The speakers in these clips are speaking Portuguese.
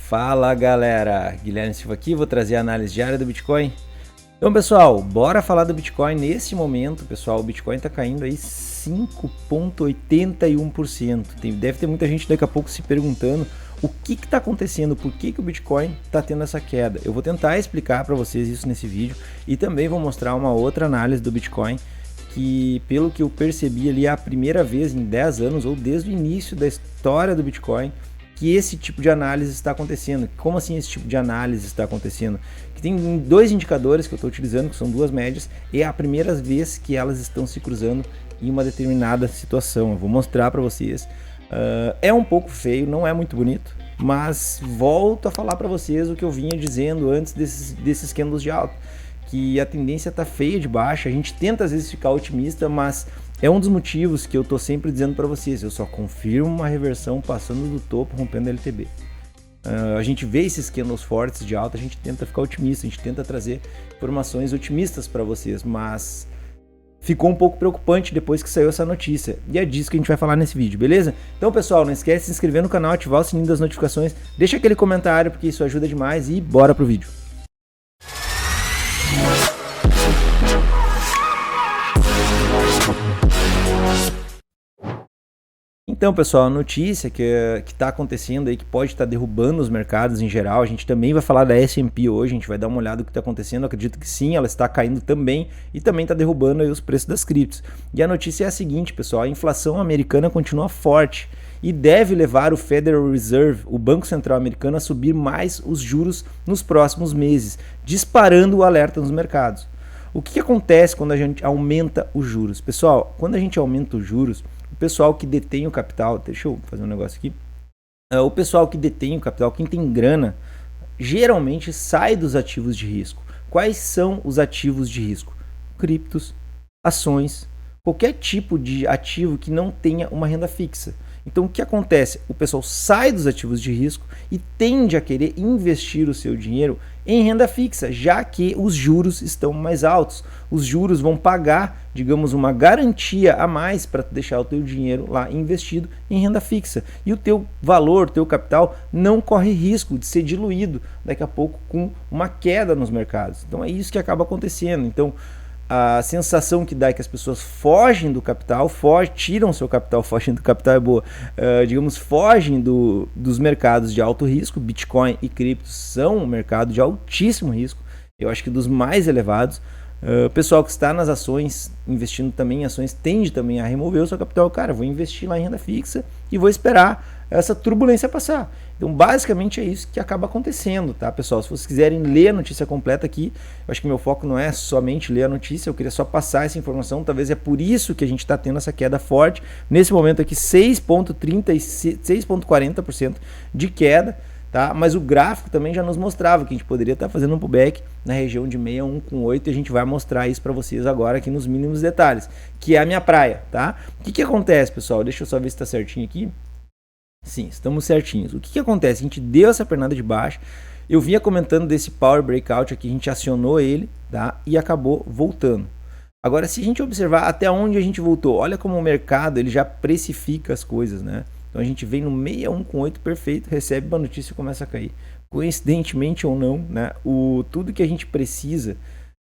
Fala galera, Guilherme Silva aqui, vou trazer a análise diária do Bitcoin. Então pessoal, bora falar do Bitcoin. Nesse momento, pessoal, o Bitcoin tá caindo aí 5,81%. Deve ter muita gente daqui a pouco se perguntando o que está acontecendo, por que o Bitcoin está tendo essa queda. Eu vou tentar explicar para vocês isso nesse vídeo e também vou mostrar uma outra análise do Bitcoin que, pelo que eu percebi ali, é a primeira vez em 10 anos ou desde o início da história do Bitcoin que esse tipo de análise está acontecendo. Como assim esse tipo de análise está acontecendo? Que tem dois indicadores que eu estou utilizando, que são duas médias, e é a primeira vez que elas estão se cruzando em uma determinada situação. Eu vou mostrar para vocês. É um pouco feio, não é muito bonito, mas volto a falar para vocês o que eu vinha dizendo antes desses candles de alta, que a tendência está feia de baixa. A gente tenta às vezes ficar otimista, mas é um dos motivos que eu tô sempre dizendo para vocês, eu só confirmo uma reversão passando do topo, rompendo a LTB. A gente vê esses candles fortes de alta, a gente tenta ficar otimista, a gente tenta trazer informações otimistas para vocês, mas ficou um pouco preocupante depois que saiu essa notícia, e é disso que a gente vai falar nesse vídeo, beleza? Então pessoal, não esquece de se inscrever no canal, ativar o sininho das notificações, deixa aquele comentário porque isso ajuda demais e bora pro vídeo. Então pessoal, a notícia que está acontecendo aí, que pode estar derrubando os mercados em geral, a gente também vai falar da S&P hoje, a gente vai dar uma olhada no que está acontecendo. Eu acredito que sim, ela está caindo também e também está derrubando aí os preços das criptos. E a notícia é a seguinte pessoal, a inflação americana continua forte e deve levar o Federal Reserve, o Banco Central americano, a subir mais os juros nos próximos meses, disparando o alerta nos mercados. O que acontece quando a gente aumenta os juros? Pessoal, quando a gente aumenta os juros, o pessoal que detém o capital, deixa eu fazer um negócio aqui, o pessoal que detém o capital, quem tem grana, geralmente sai dos ativos de risco. Quais são os ativos de risco? Criptos, ações, qualquer tipo de ativo que não tenha uma renda fixa. Então o que acontece? O pessoal sai dos ativos de risco e tende a querer investir o seu dinheiro em renda fixa, já que os juros estão mais altos. Os juros vão pagar, digamos, uma garantia a mais para deixar o teu dinheiro lá investido em renda fixa. E o teu valor, o teu capital não corre risco de ser diluído daqui a pouco com uma queda nos mercados. Então é isso que acaba acontecendo. Então a sensação que dá é que as pessoas fogem do capital, tiram seu capital, fogem do capital é boa, digamos, fogem dos mercados de alto risco. Bitcoin e criptos são um mercado de altíssimo risco, eu acho que dos mais elevados. O pessoal que está nas ações, investindo também em ações, tende também a remover o seu capital. Cara, vou investir lá em renda fixa e vou esperar essa turbulência passar. Então basicamente é isso que acaba acontecendo, tá pessoal? Se vocês quiserem ler a notícia completa aqui, eu acho que meu foco não é somente ler a notícia, eu queria só passar essa informação. Talvez é por isso que a gente está tendo essa queda forte, nesse momento aqui 6,40% de queda, tá? Mas o gráfico também já nos mostrava que a gente poderia estar fazendo um pullback na região de 61,8 e a gente vai mostrar isso para vocês agora aqui nos mínimos detalhes, que é a minha praia, tá? O que acontece pessoal? Deixa eu só ver se está certinho aqui. Sim, estamos certinhos. O que acontece? A gente deu essa pernada de baixa. Eu vinha comentando desse Power Breakout aqui, a gente acionou ele, tá? E acabou voltando. Agora, se a gente observar até onde a gente voltou, olha como o mercado ele já precifica as coisas, né? Então a gente vem no 61,8 perfeito, recebe uma notícia e começa a cair. Coincidentemente ou não, né? Tudo que a gente precisa,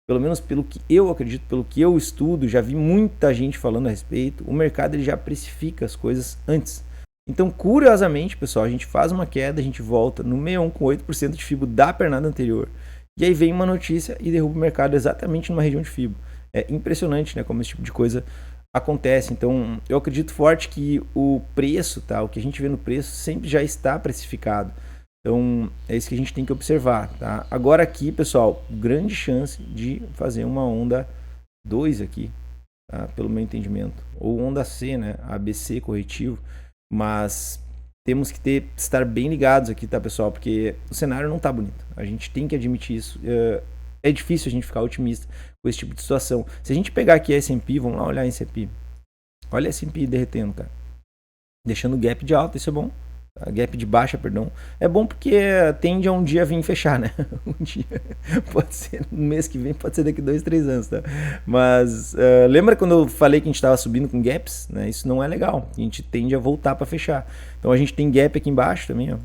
pelo menos pelo que eu acredito, pelo que eu estudo, já vi muita gente falando a respeito, o mercado ele já precifica as coisas antes. Então, curiosamente, pessoal, a gente faz uma queda, a gente volta no 61,8% de FIBO da pernada anterior. E aí vem uma notícia e derruba o mercado exatamente numa região de FIBO. É impressionante, né, como esse tipo de coisa acontece. Então, eu acredito forte que o preço, tá, o que a gente vê no preço sempre já está precificado. Então, é isso que a gente tem que observar, tá? Agora aqui, pessoal, grande chance de fazer uma onda 2 aqui, tá? Pelo meu entendimento. Ou onda C, né, ABC corretivo. Mas temos que estar bem ligados aqui, tá pessoal? Porque o cenário não tá bonito. A gente tem que admitir isso. É difícil a gente ficar otimista com esse tipo de situação. Se a gente pegar aqui a S&P, vamos lá olhar a S&P. Olha a S&P derretendo, cara. Deixando gap de alta, isso é bom. A gap de baixa, perdão. É bom porque tende a um dia vir fechar, né? Um dia. Pode ser no mês que vem, pode ser daqui 2, 3 anos, tá? Mas lembra quando eu falei que a gente estava subindo com gaps? Né? Isso não é legal. A gente tende a voltar para fechar. Então a gente tem gap aqui embaixo também, ó.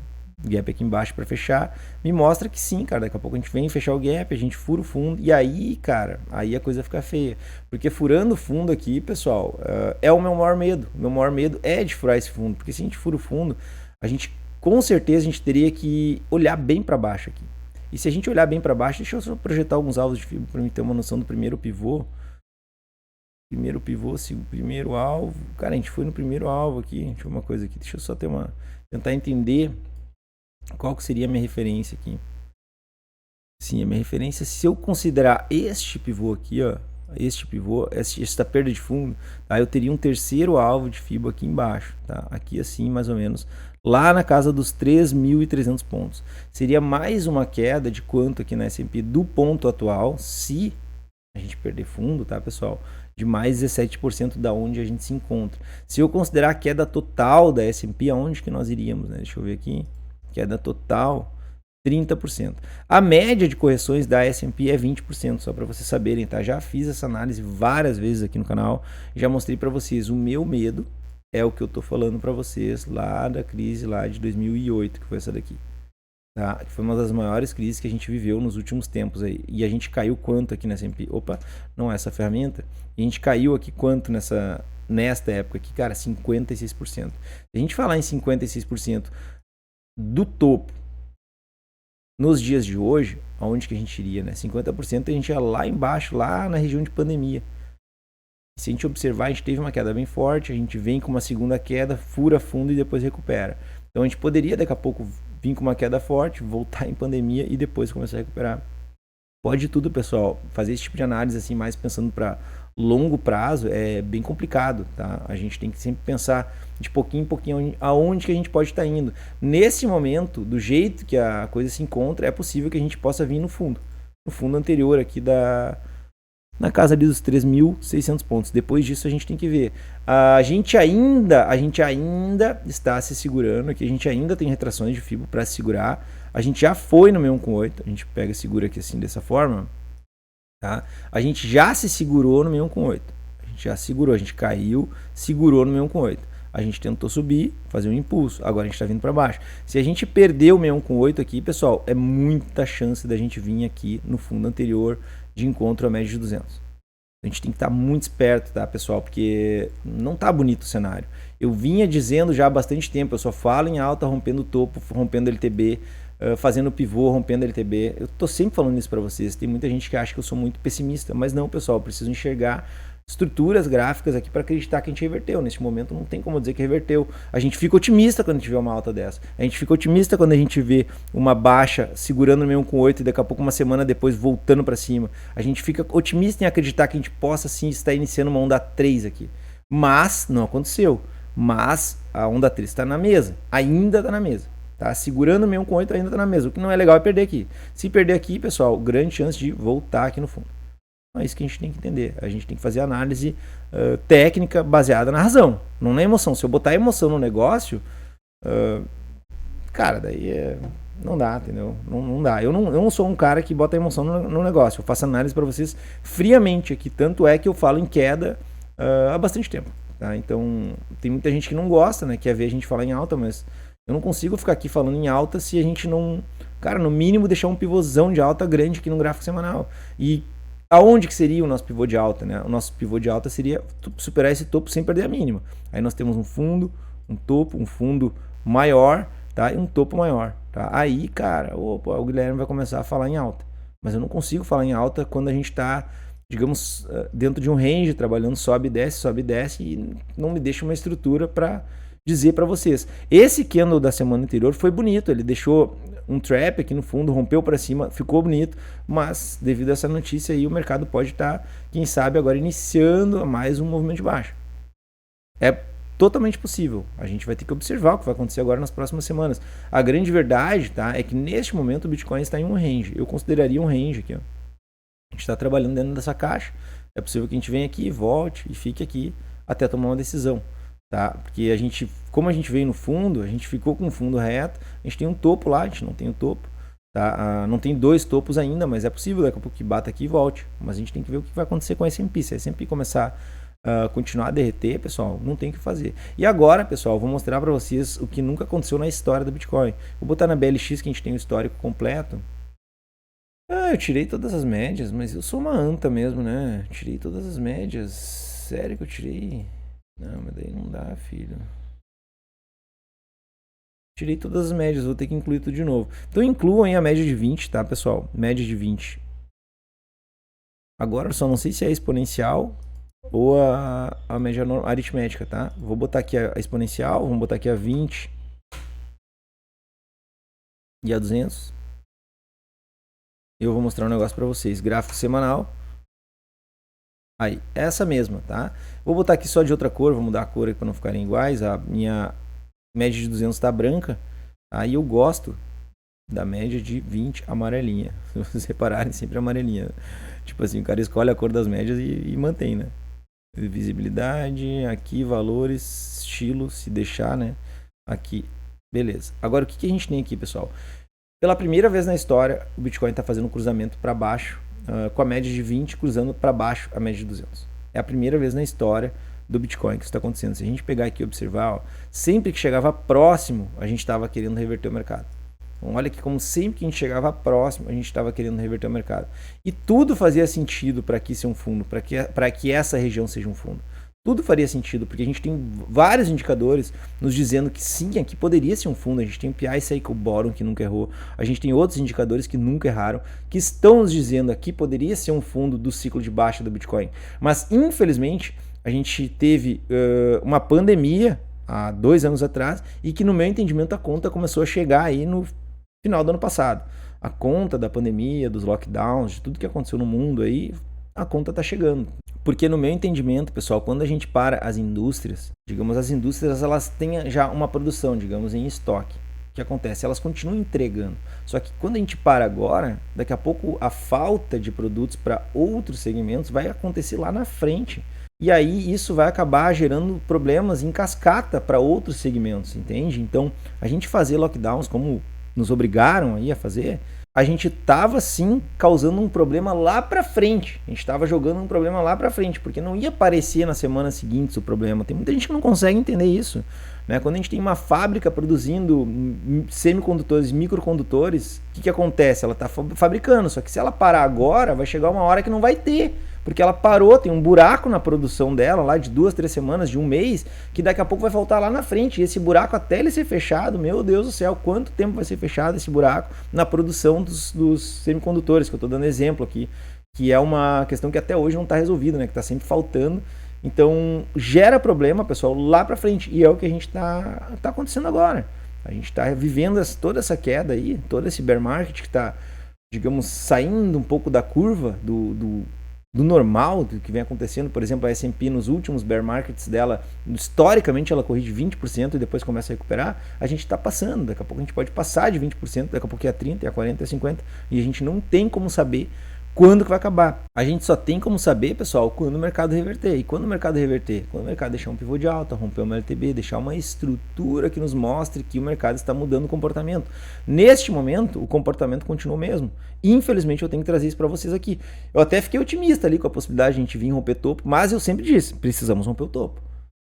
gap aqui embaixo para fechar, me mostra que sim, cara, daqui a pouco a gente vem fechar o gap, a gente fura o fundo, e aí, cara, aí a coisa fica feia. Porque furando o fundo aqui, pessoal, é o meu maior medo. O meu maior medo é de furar esse fundo, porque se a gente fura o fundo, a gente, com certeza, a gente teria que olhar bem para baixo aqui. E se a gente olhar bem para baixo, deixa eu só projetar alguns alvos de fibra para mim ter uma noção do primeiro pivô. Primeiro pivô, primeiro alvo. Cara, a gente foi no primeiro alvo aqui. Deixa eu ver uma coisa aqui. Deixa eu só tentar entender qual que seria a minha referência aqui. Sim, a minha referência, se eu considerar este pivô aqui, ó, este pivô, esta perda de fundo, tá? Eu teria um terceiro alvo de FIBO aqui embaixo, tá? Aqui assim, mais ou menos, lá na casa dos 3.300 pontos. Seria mais uma queda de quanto aqui na S&P do ponto atual, se a gente perder fundo, tá, pessoal? De mais 17% da onde a gente se encontra. Se eu considerar a queda total da S&P, aonde que nós iríamos, né? Deixa eu ver aqui. Queda total, 30%. A média de correções da S&P é 20%, só para vocês saberem, tá? Já fiz essa análise várias vezes aqui no canal, já mostrei para vocês. O meu medo é o que eu tô falando para vocês lá da crise lá de 2008, que foi essa daqui. Tá? Que foi uma das maiores crises que a gente viveu nos últimos tempos aí. E a gente caiu quanto aqui na S&P? Opa, não é essa ferramenta. E a gente caiu aqui quanto nesta época aqui? Cara, 56%. Se a gente falar em 56% do topo nos dias de hoje, aonde que a gente iria, né? 50% a gente ia lá embaixo, lá na região de pandemia. Se a gente observar, a gente teve uma queda bem forte, a gente vem com uma segunda queda, fura fundo e depois recupera. Então a gente poderia daqui a pouco vir com uma queda forte, voltar em pandemia e depois começar a recuperar. Pode tudo, pessoal. Fazer esse tipo de análise assim, mais pensando para longo prazo, é bem complicado, tá? A gente tem que sempre pensar de pouquinho em pouquinho aonde que a gente pode estar indo. Nesse momento, do jeito que a coisa se encontra, é possível que a gente possa vir no fundo anterior aqui na casa ali dos 3.600 pontos. Depois disso a gente tem que ver. A gente ainda está se segurando aqui, a gente ainda tem retrações de FIBO para se segurar. A gente já foi no 61,8, a gente pega e segura aqui assim dessa forma, tá? A gente já se segurou no 61,8. A gente já segurou, a gente caiu, segurou no 61,8. A gente tentou subir, fazer um impulso, agora a gente está vindo para baixo. Se a gente perder o 61,8 aqui, pessoal, é muita chance da gente vir aqui no fundo anterior de encontro à média de 200. A gente tem que estar muito esperto, tá, pessoal? Porque não tá bonito o cenário. Eu vinha dizendo já há bastante tempo, eu só falo em alta, rompendo o topo, rompendo LTB, fazendo pivô, rompendo LTB. Eu tô sempre falando isso para vocês. Tem muita gente que acha que eu sou muito pessimista, mas não, pessoal, eu preciso enxergar estruturas gráficas aqui para acreditar que a gente reverteu. Nesse momento não tem como dizer que reverteu. A gente fica otimista quando a gente vê uma alta dessa. A gente fica otimista quando a gente vê uma baixa segurando no 61,8 e daqui a pouco uma semana depois voltando para cima. A gente fica otimista em acreditar que a gente possa sim estar iniciando uma onda 3 aqui. Mas não aconteceu. Mas a onda 3 está na mesa. Ainda está na mesa. Tá? Segurando o 61,8 ainda está na mesa. O que não é legal é perder aqui. Se perder aqui, pessoal, grande chance de voltar aqui no fundo. É isso que a gente tem que entender. A gente tem que fazer análise técnica baseada na razão, não na emoção. Se eu botar emoção no negócio, cara, daí não dá, entendeu? Não dá. Eu não sou um cara que bota emoção no negócio. Eu faço análise para vocês friamente aqui. Tanto é que eu falo em queda há bastante tempo. Tá? Então, tem muita gente que não gosta, né? Quer ver a gente falar em alta, mas eu não consigo ficar aqui falando em alta se a gente não, cara, no mínimo deixar um pivôzão de alta grande aqui no gráfico semanal. E aonde que seria o nosso pivô de alta, né? O nosso pivô de alta seria superar esse topo sem perder a mínima. Aí nós temos um fundo, um topo, um fundo maior, tá? E um topo maior, tá? Aí, cara, opa, o Guilherme vai começar a falar em alta. Mas eu não consigo falar em alta quando a gente está, digamos, dentro de um range, trabalhando sobe e desce e não me deixa uma estrutura para dizer para vocês. Esse candle da semana anterior foi bonito, ele deixou um trap aqui no fundo, rompeu para cima, ficou bonito, mas devido a essa notícia aí o mercado pode estar, quem sabe, agora iniciando mais um movimento de baixa. É totalmente possível. A gente vai ter que observar o que vai acontecer agora nas próximas semanas. A grande verdade, tá, é que neste momento o Bitcoin está em um range. Eu consideraria um range aqui, ó. A gente está trabalhando dentro dessa caixa. É possível que a gente venha aqui, volte e fique aqui até tomar uma decisão. Tá? Porque a gente, como a gente veio no fundo, a gente ficou com o fundo reto, a gente tem um topo lá, a gente não tem o topo, tá? Não tem dois topos ainda, mas é possível daqui a pouco que bata aqui e volte, mas a gente tem que ver o que vai acontecer com a S&P. Se a S&P começar continuar a derreter, pessoal, não tem o que fazer. E agora, pessoal, vou mostrar para vocês o que nunca aconteceu na história do Bitcoin. Vou botar na BLX que a gente tem o histórico completo. Eu tirei todas as médias, mas eu sou uma anta mesmo, né? Tirei todas as médias. Sério que eu tirei? Não, mas daí não dá, filho. Tirei todas as médias, vou ter que incluir tudo de novo. Então incluam aí a média de 20, tá, pessoal? Média de 20. Agora eu só não sei se é exponencial ou a média aritmética, tá? Vou botar aqui a exponencial, vamos botar aqui a 20 e a 200. Eu vou mostrar um negócio para vocês. Gráfico semanal. Aí, essa mesma, tá? Vou botar aqui só de outra cor, vou mudar a cor aqui para não ficarem iguais. A minha média de 200 está branca. Aí eu gosto da média de 20 amarelinha. Se vocês repararem, sempre amarelinha. Tipo assim, o cara escolhe a cor das médias e mantém, né? Visibilidade, aqui valores, estilo, se deixar, né? Aqui, beleza. Agora o que a gente tem aqui, pessoal? Pela primeira vez na história, o Bitcoin está fazendo um cruzamento para baixo, com a média de 20 cruzando para baixo a média de 200. É a primeira vez na história do Bitcoin que isso está acontecendo. Se a gente pegar aqui e observar, ó, sempre que chegava próximo, a gente estava querendo reverter o mercado. Então, olha que como sempre que a gente chegava próximo, a gente estava querendo reverter o mercado. E tudo fazia sentido para aqui ser um fundo, para que essa região seja um fundo. Tudo faria sentido, porque a gente tem vários indicadores nos dizendo que sim, aqui poderia ser um fundo. A gente tem o PI Cycle Bottom, que nunca errou. A gente tem outros indicadores que nunca erraram, que estão nos dizendo aqui poderia ser um fundo do ciclo de baixa do Bitcoin. Mas, infelizmente, a gente teve uma pandemia há 2 anos atrás e que, no meu entendimento, a conta começou a chegar aí no final do ano passado. A conta da pandemia, dos lockdowns, de tudo que aconteceu no mundo aí, a conta está chegando. Porque no meu entendimento, pessoal, quando a gente para as indústrias, digamos, as indústrias elas têm já uma produção, digamos, em estoque. O que acontece? Elas continuam entregando. Só que quando a gente para agora, daqui a pouco a falta de produtos para outros segmentos vai acontecer lá na frente. E aí isso vai acabar gerando problemas em cascata para outros segmentos, entende? Então, a gente fazer lockdowns como nos obrigaram aí a fazer, a gente estava sim causando um problema lá para frente. A gente estava jogando um problema lá para frente, porque não ia aparecer nas semanas seguintes o problema. Tem muita gente que não consegue entender isso, né? Quando a gente tem uma fábrica produzindo semicondutores, microcondutores, o que acontece? Ela está fabricando, só que se ela parar agora, vai chegar uma hora que não vai ter. Porque ela parou, tem um buraco na produção dela, lá de 2, 3 semanas, de um mês, que daqui a pouco vai faltar lá na frente. E esse buraco, até ele ser fechado, meu Deus do céu, quanto tempo vai ser fechado esse buraco na produção dos semicondutores, que eu estou dando exemplo aqui, que é uma questão que até hoje não está resolvida, né? Que está sempre faltando. Então, gera problema, pessoal, lá para frente. E é o que a gente tá acontecendo agora. A gente está vivendo toda essa queda aí, todo esse bear market que está, digamos, saindo um pouco da curva do normal, do que vem acontecendo. Por exemplo, a S&P nos últimos bear markets dela, historicamente ela corrige 20% e depois começa a recuperar. A gente está passando, daqui a pouco a gente pode passar de 20%, daqui a pouco é 30%, é 40%, é 50%, e a gente não tem como saber quando que vai acabar. A gente só tem como saber, pessoal, quando o mercado reverter. E quando o mercado reverter? Quando o mercado deixar um pivô de alta, romper uma LTB, deixar uma estrutura que nos mostre que o mercado está mudando o comportamento. Neste momento, o comportamento continua o mesmo. Infelizmente, eu tenho que trazer isso para vocês aqui. Eu até fiquei otimista ali com a possibilidade de a gente vir romper topo, mas eu sempre disse, precisamos romper o topo.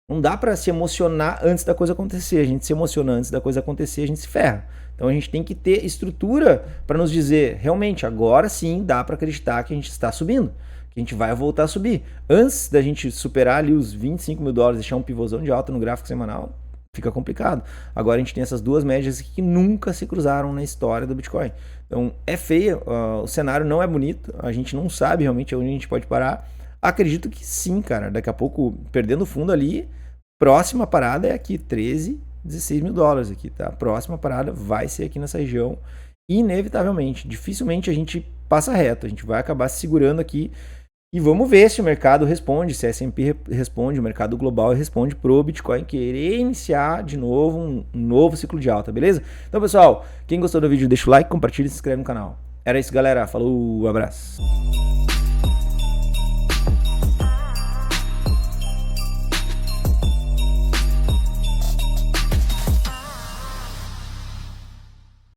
Não dá para se emocionar antes da coisa acontecer. A gente se emociona antes da coisa acontecer, a gente se ferra. Então a gente tem que ter estrutura para nos dizer, realmente, agora sim dá para acreditar que a gente está subindo, que a gente vai voltar a subir. Antes da gente superar ali os 25 mil dólares, deixar um pivôzão de alta no gráfico semanal, fica complicado. Agora a gente tem essas duas médias que nunca se cruzaram na história do Bitcoin. Então é feio, o cenário não é bonito, a gente não sabe realmente onde a gente pode parar. Acredito que sim, cara, daqui a pouco, perdendo fundo ali, próxima parada é aqui, 13, 16 mil dólares aqui, tá? A próxima parada vai ser aqui nessa região, inevitavelmente. Dificilmente a gente passa reto, a gente vai acabar se segurando aqui e vamos ver se o mercado responde, se a S&P responde, o mercado global responde pro Bitcoin querer iniciar de novo um novo ciclo de alta, beleza? Então, pessoal, quem gostou do vídeo, deixa o like, compartilha e se inscreve no canal. Era isso, galera. Falou, abraço.